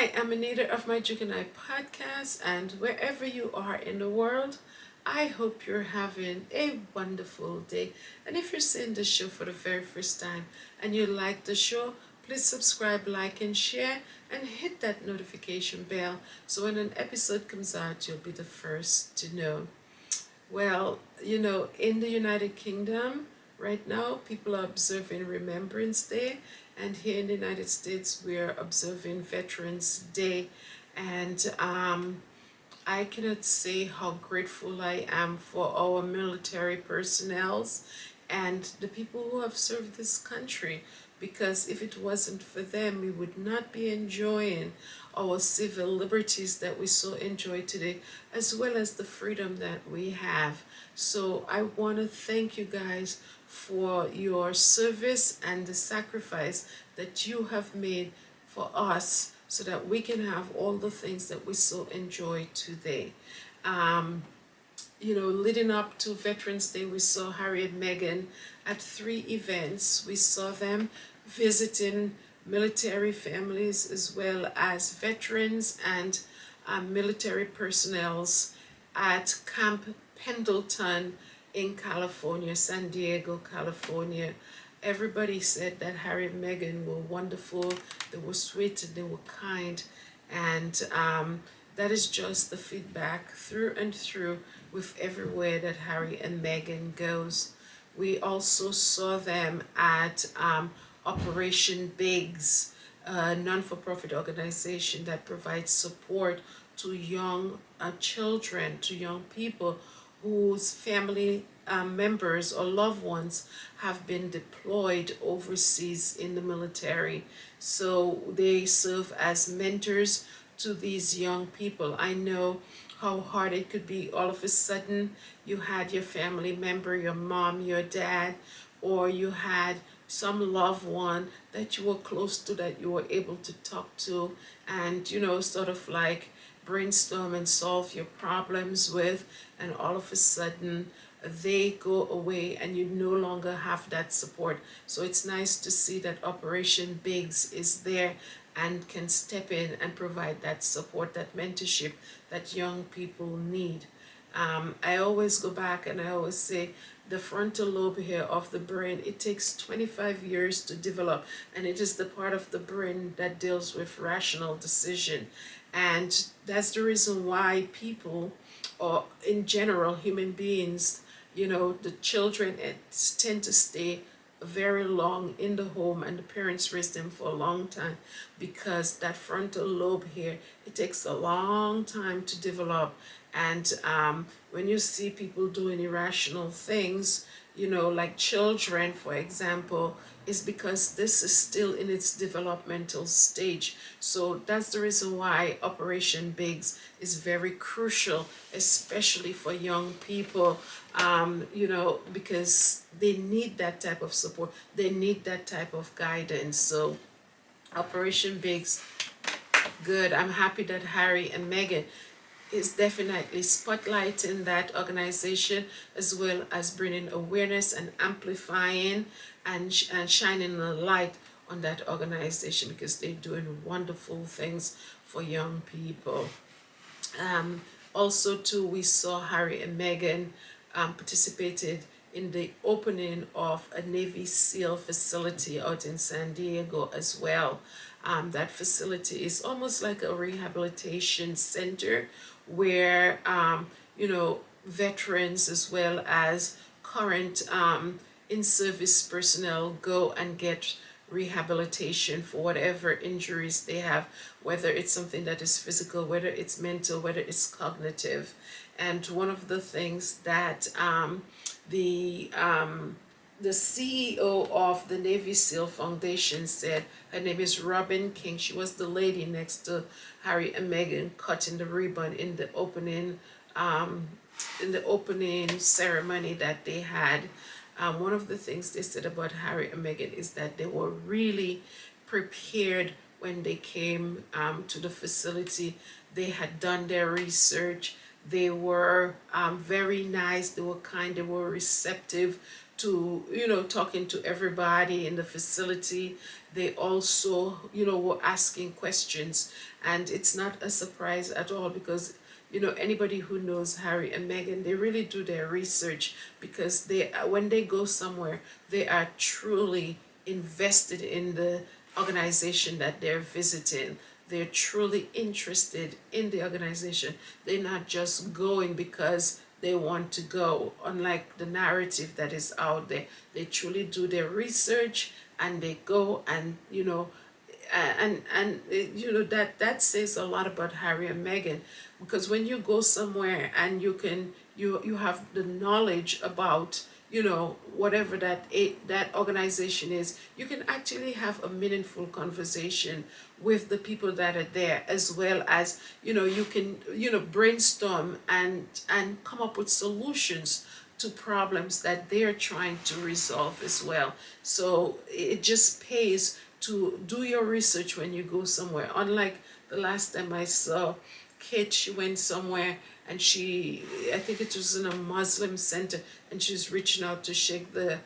Hi, I'm Anita of My Juke and I podcast, and wherever you are in the world, I hope you're having a wonderful day. And if you're seeing this show for the very first time and you like the show, please subscribe, like, and share, and hit that notification bell so when an episode comes out, you'll be the first to know. Well, in the United Kingdom, right now, people are observing Remembrance Day, and here in the United States, we are observing Veterans Day. And I cannot say how grateful I am for our military personnels and the people who have served this country, because if it wasn't for them, we would not be enjoying our civil liberties that we so enjoy today, as well as the freedom that we have. So I want to thank you guys for your service and the sacrifice that you have made for us so that we can have all the things that we so enjoy today. Leading up to Veterans Day, we saw Harry and Meghan at 3 events. We saw them visiting military families as well as veterans and military personnel at Camp Pendleton in California, San Diego, California. Everybody said that Harry and Meghan were wonderful, they were sweet, and they were kind, and that is just the feedback through and through with everywhere that Harry and Meghan goes. We also saw them at Operation Biggs, a non-for-profit organization that provides support to young children, to young people whose family members or loved ones have been deployed overseas in the military. So they serve as mentors to these young people. I know how hard it could be. All of a sudden, you had your family member, your mom, your dad, or you had some loved one that you were close to, that you were able to talk to and, sort of like brainstorm and solve your problems with, and all of a sudden they go away and you no longer have that support. So it's nice to see that Operation Biggs is there and can step in and provide that support, that mentorship that young people need. I always go back and I always say the frontal lobe here of the brain, it takes 25 years to develop, and it is the part of the brain that deals with rational decision. And that's the reason why people, or in general, human beings, the children tend to stay very long in the home and the parents raise them for a long time, because that frontal lobe here, it takes a long time to develop. And when you see people doing irrational things, like children, for example, is because this is still in its developmental stage. So that's the reason why Operation Biggs is very crucial, especially for young people, because they need that type of support. They need that type of guidance. So Operation Biggs, good. I'm happy that Harry and Meghan is definitely spotlighting that organization, as well as bringing awareness and amplifying and shining a light on that organization, because they're doing wonderful things for young people. Also too, we saw Harry and Meghan participated in the opening of a Navy SEAL facility out in San Diego as well. That facility is almost like a rehabilitation center where, veterans as well as current in-service personnel go and get rehabilitation for whatever injuries they have, whether it's something that is physical, whether it's mental, whether it's cognitive. And one of the things that the CEO of the Navy SEAL Foundation said, her name is Robin King. She was the lady next to Harry and Meghan cutting the ribbon in the opening ceremony that they had. One of the things they said about Harry and Meghan is that they were really prepared when they came to the facility. They had done their research. They were very nice, they were kind, they were receptive to, talking to everybody in the facility. They also, were asking questions. And it's not a surprise at all because, anybody who knows Harry and Meghan, they really do their research because when they go somewhere, they are truly invested in the organization that they're visiting. They're truly interested in the organization. They're not just going because they want to go, unlike the narrative that is out there. They truly do their research and they go, and that says a lot about Harry and Meghan, because when you go somewhere and you have the knowledge about, whatever that organization is, you can actually have a meaningful conversation with the people that are there, as well as, you can, brainstorm and come up with solutions to problems that they're trying to resolve as well. So it just pays to do your research when you go somewhere. Unlike the last time I saw Kate, she went somewhere and I think it was in a Muslim center, and she was reaching out to shake the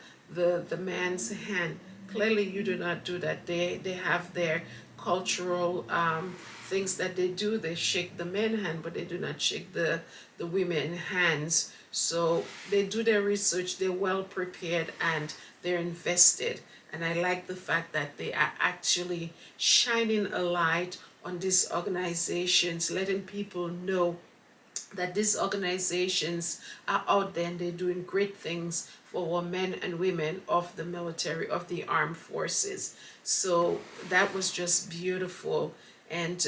man's hand. Clearly, you do not do that. They have their cultural things that they do. They shake the men's hand, but they do not shake the women's hands. So they do their research. They're well prepared and they're invested. And I like the fact that they are actually shining a light on these organizations, letting people know that these organizations are out there and they're doing great things for our men and women of the military, of the armed forces. So that was just beautiful. And,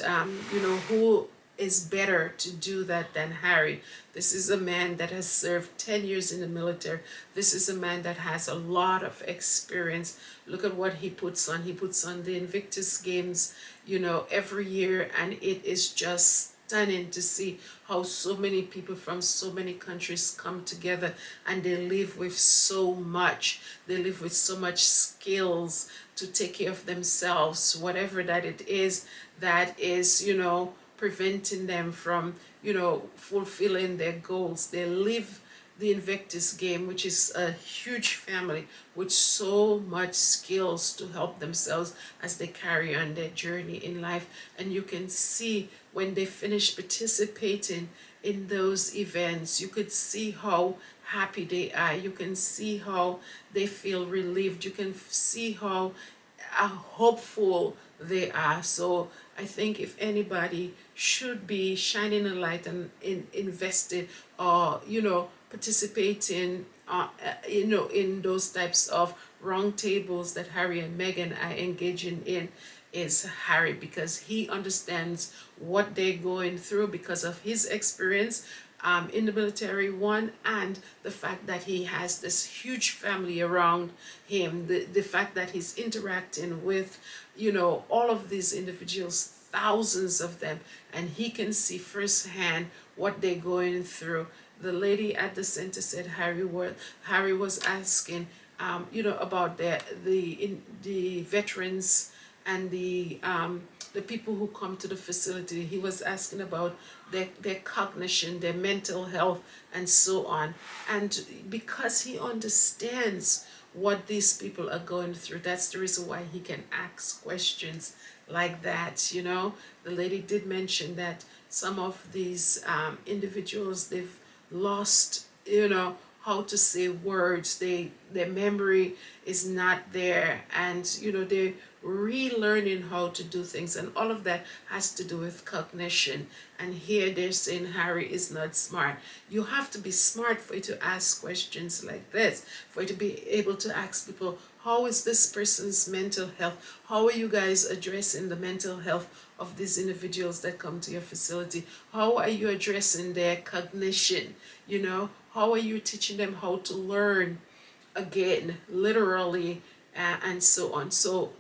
who is better to do that than Harry? This is a man that has served 10 years in the military. This is a man that has a lot of experience. Look at what he puts on. He puts on the Invictus Games, every year, and it is just stunning to see how so many people from so many countries come together, and they live with so much. They live with so much skills to take care of themselves, whatever that it is that is, preventing them from, fulfilling their goals. They live the Invictus Game, which is a huge family with so much skills to help themselves as they carry on their journey in life. And you can see when they finish participating in those events, you could see how happy they are. You can see how they feel relieved. You can see how hopeful they are. So I think if anybody should be shining a light and invested, or participating in those types of round tables that Harry and Meghan are engaging in, is Harry, because he understands what they're going through because of his experience in the military, one, and the fact that he has this huge family around him, the fact that he's interacting with, all of these individuals, thousands of them, and he can see firsthand what they're going through. The lady at the center said Harry was asking, about the veterans and the people who come to the facility. He was asking about their cognition, their mental health, and so on. And because he understands what these people are going through, that's the reason why he can ask questions like that. The lady did mention that some of these individuals, they've lost, how to say words. Their memory is not there, and they're relearning how to do things, and all of that has to do with cognition. And here they're saying Harry is not smart. You have to be smart for you to ask questions like this, for you to be able to ask people, how is this person's mental health? How are you guys addressing the mental health of these individuals that come to your facility? How are you addressing their cognition? How are you teaching them how to learn again, literally, and so on? So,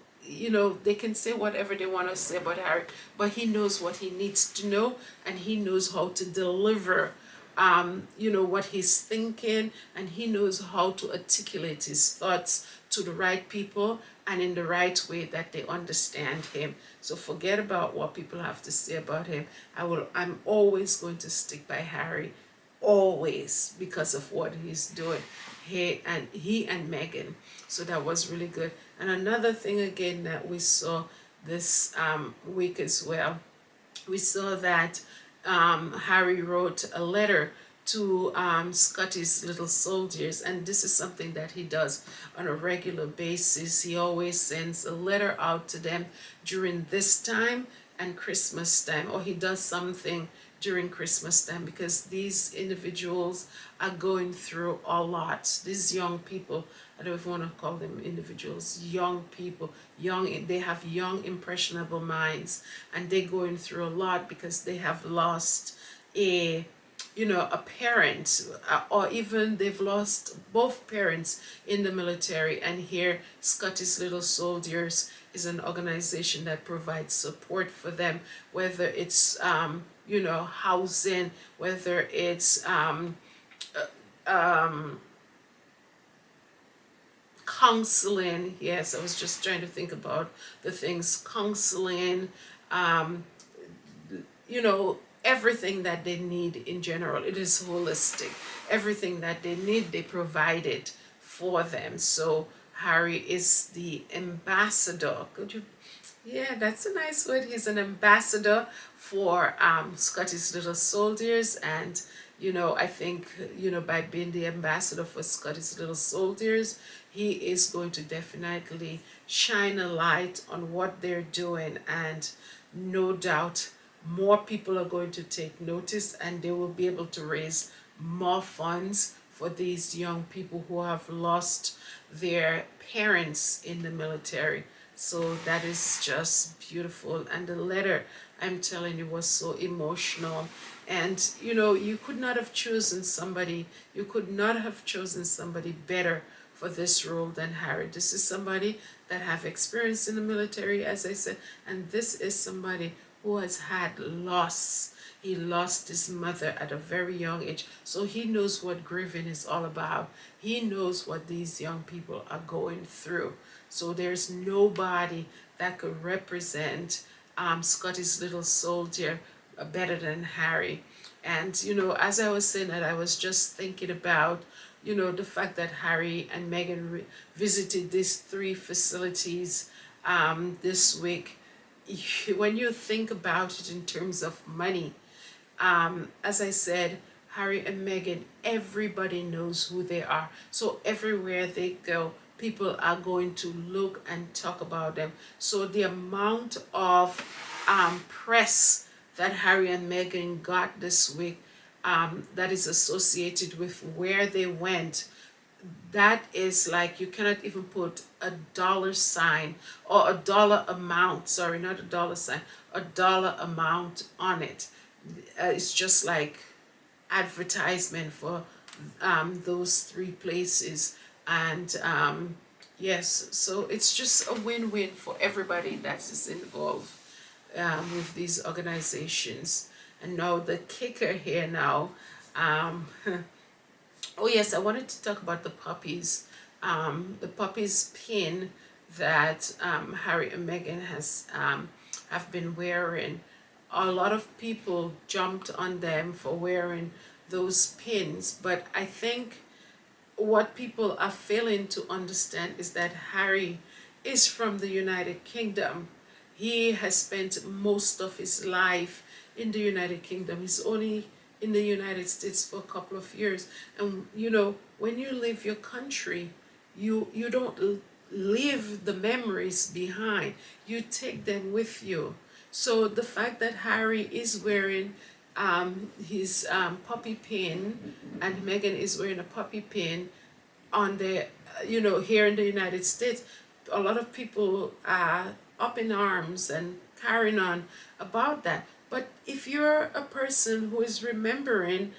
they can say whatever they want to say about Harry, but he knows what he needs to know, and he knows how to deliver, what he's thinking, and he knows how to articulate his thoughts to the right people and in the right way that they understand him. So forget about what people have to say about him. I'm always going to stick by Harry, always, because of what he's doing. he and Meghan. So that was really good. And another thing again that we saw this week as well, we saw that Harry wrote a letter to Scotty's little soldiers, and this is something that he does on a regular basis. He always sends a letter out to them during this time and Christmas time, or he does something during Christmas time, because these individuals are going through a lot. These young people, I don't even want to call them individuals, young people, they have young impressionable minds, and they're going through a lot because they have lost a a parent, or even they've lost both parents in the military. And here Scottish Little Soldiers is an organization that provides support for them, whether it's housing, whether it's counseling. Yes, I was just trying to think about the things, counseling, um, everything that they need in general. It is holistic. Everything that they need, they provide it for them. So Harry is the ambassador. Could you? Yeah, that's a nice word. He's an ambassador for Scottish Little Soldiers, and I think by being the ambassador for Scottish Little Soldiers, he is going to definitely shine a light on what they're doing, and no doubt more people are going to take notice, and they will be able to raise more funds for these young people who have lost their parents in the military. So that is just beautiful. And the letter, I'm telling you, was so emotional. And you could not have chosen somebody, better for this role than Harry. This is somebody that have experience in the military, as I said, and this is somebody who has had loss. He lost his mother at a very young age, so he knows what grieving is all about. He knows what these young people are going through. So there's nobody that could represent Scotty's Little Soldier better than Harry. And as I was saying that, I was just thinking about the fact that Harry and Meghan visited these 3 facilities this week. When you think about it in terms of money, as I said, Harry and Meghan, everybody knows who they are. So everywhere they go, people are going to look and talk about them. So the amount of press that Harry and Meghan got this week, that is associated with where they went, that is like, you cannot even put a dollar sign or a dollar amount, sorry, not a dollar sign, a dollar amount on it. It's just like advertisement for those 3 places. And yes, so it's just a win-win for everybody that is involved with these organizations. And now the kicker here now, oh yes, I wanted to talk about the puppies. The puppies pin that Harry and Meghan have been wearing. A lot of people jumped on them for wearing those pins, but I think what people are failing to understand is that Harry is from the United Kingdom. He has spent most of his life in the United Kingdom. He's only in the United States for a couple of years. And when you leave your country, you don't leave the memories behind. You take them with you. So the fact that Harry is wearing his puppy pin, and Meghan is wearing a puppy pin on the, here in the United States, a lot of people are up in arms and carrying on about that. But if you're a person who is remembering,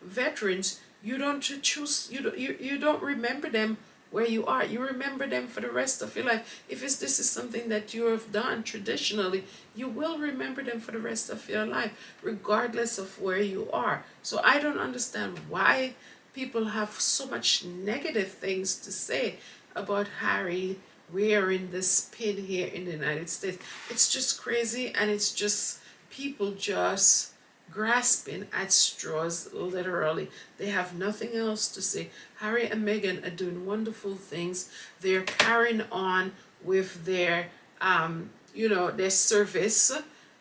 veterans, you don't choose, you don't remember them where you are. You remember them for the rest of your life. If this is something that you have done traditionally, you will remember them for the rest of your life, regardless of where you are. So I don't understand why people have so much negative things to say about Harry wearing this pin here in the United States. It's just crazy, and it's just people just grasping at straws, literally. They have nothing else to say. Harry and Meghan are doing wonderful things. They're carrying on with their, their service,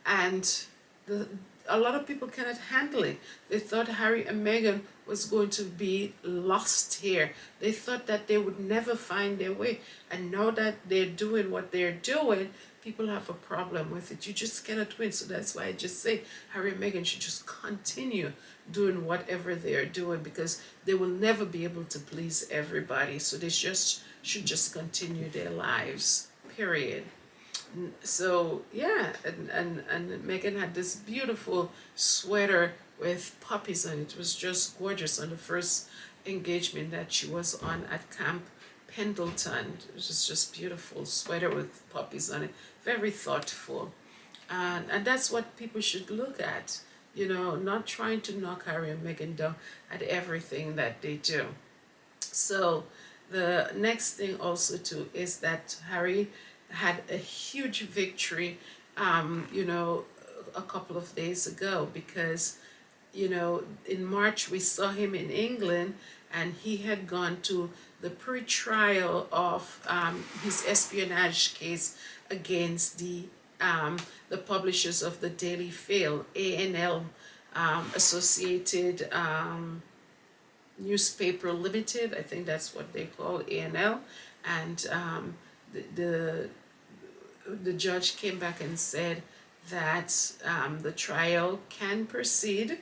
and the, a lot of people cannot handle it. They thought Harry and Meghan was going to be lost here. They thought that they would never find their way. And now that they're doing what they're doing, people have a problem with it. You just cannot win. So that's why I just say Harry and Meghan should just continue doing whatever they're doing, because they will never be able to please everybody. So they just should just continue their lives, period. So yeah, and Meghan had this beautiful sweater with poppies on it. It was just gorgeous on the first engagement that she was on at Camp Pendleton. It was just beautiful sweater with poppies on it, very thoughtful, and that's what people should look at. Not trying to knock Harry and Meghan down at everything that they do. So the next thing also too is that Harry had a huge victory, a couple of days ago, because, in March we saw him in England, and he had gone to the pre-trial of his espionage case against the publishers of the Daily Fail, A&L, Associated Newspaper Limited, I think that's what they call A&L, and the the judge came back and said that the trial can proceed.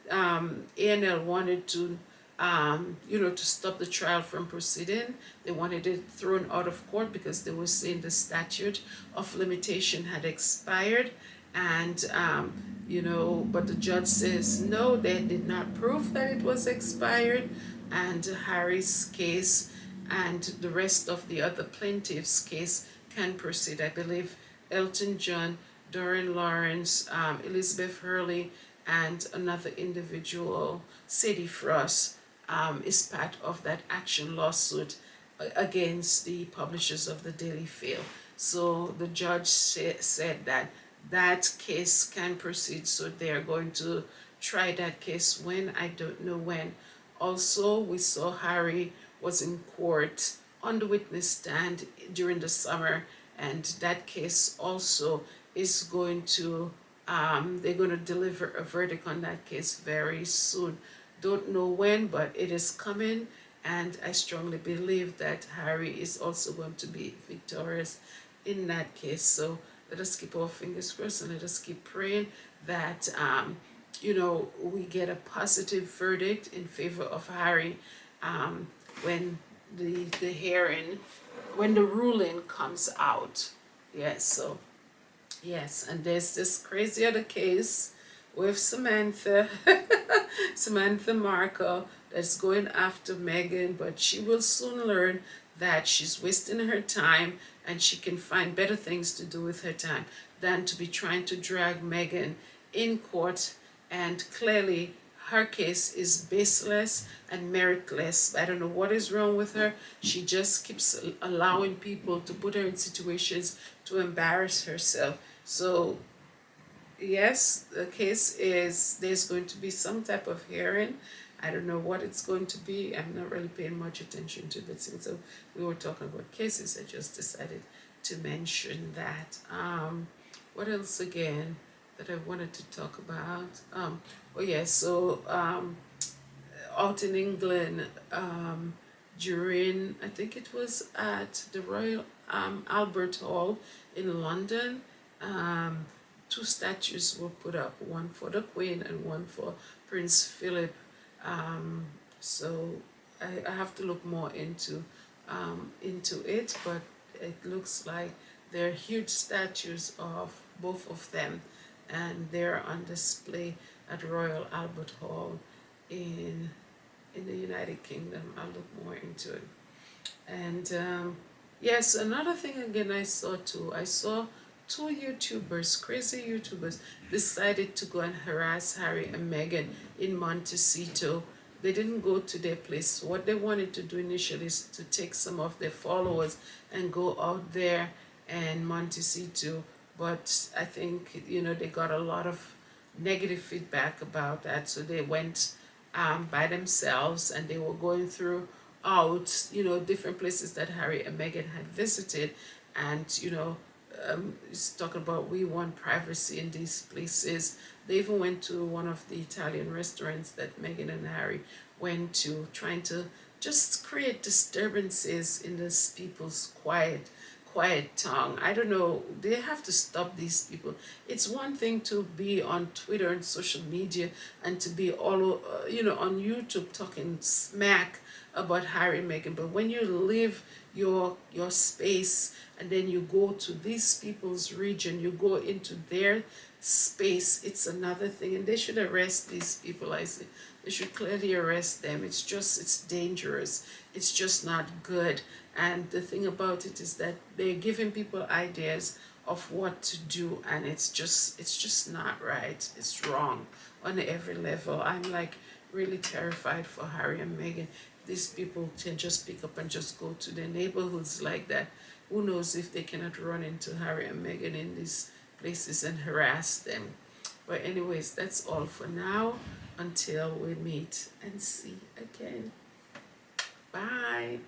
A&L wanted to, to stop the trial from proceeding. They wanted it thrown out of court because they were saying the statute of limitation had expired. And, but the judge says, no, they did not prove that it was expired. And Harry's case and the rest of the other plaintiffs' case can proceed. I believe Elton John, Doreen Lawrence, Elizabeth Hurley, and another individual, Sadie Frost, is part of that action lawsuit against the publishers of the Daily Fail. So the judge said that that case can proceed, so they're going to try that case when, I don't know when. Also, we saw Harry was in court on the witness stand during the summer, and that case also is going to, they're going to deliver a verdict on that case very soon. Don't know when, but it is coming, and I strongly believe that Harry is also going to be victorious in that case. So let us keep our fingers crossed, and let us keep praying that we get a positive verdict in favor of Harry when the hearing, when the ruling comes out. Yes, so yes, and there's this crazy other case with Samantha, Samantha Markle, that's going after Meghan, but she will soon learn that she's wasting her time, and she can find better things to do with her time than to be trying to drag Meghan in court. And clearly her case is baseless and meritless. I don't know what is wrong with her. She just keeps allowing people to put her in situations to embarrass herself. So yes, the case is, there's going to be some type of hearing. I don't know what it's going to be. I'm not really paying much attention to it. Since we were talking about cases, I just decided to mention that. What else again that I wanted to talk about? So out in England, during, I think it was at the Royal Albert Hall in London, two statues were put up, one for the Queen and one for Prince Philip. So I have to look more into it, but it looks like they're huge statues of both of them, and they're on display at Royal Albert Hall in the United Kingdom. I'll look more into it. And yes, another thing again I saw two YouTubers, crazy YouTubers, decided to go and harass Harry and Meghan in Montecito. They didn't go to their place. What they wanted to do initially is to take some of their followers and go out there and Montecito. But I think, they got a lot of negative feedback about that. So they went by themselves, and they were going through out, different places that Harry and Meghan had visited, and it's talking about we want privacy in these places. They even went to one of the Italian restaurants that Meghan and Harry went to, trying to just create disturbances in these people's quiet tongue. I don't know. They have to stop these people. It's one thing to be on Twitter and social media and to be on YouTube talking smack about Harry and Meghan, but when you leave your space and then you go to these people's region, you go into their space, it's another thing. And they should arrest these people. I say they should clearly arrest them. It's dangerous. It's just not good. And the thing about it is that they're giving people ideas of what to do, and it's just not right. It's wrong on every level. I'm like really terrified for Harry and Meghan. These people can just pick up and just go to their neighborhoods like that. Who knows if they cannot run into Harry and Meghan in these places and harass them. But anyways, that's all for now until we meet and see again. Bye.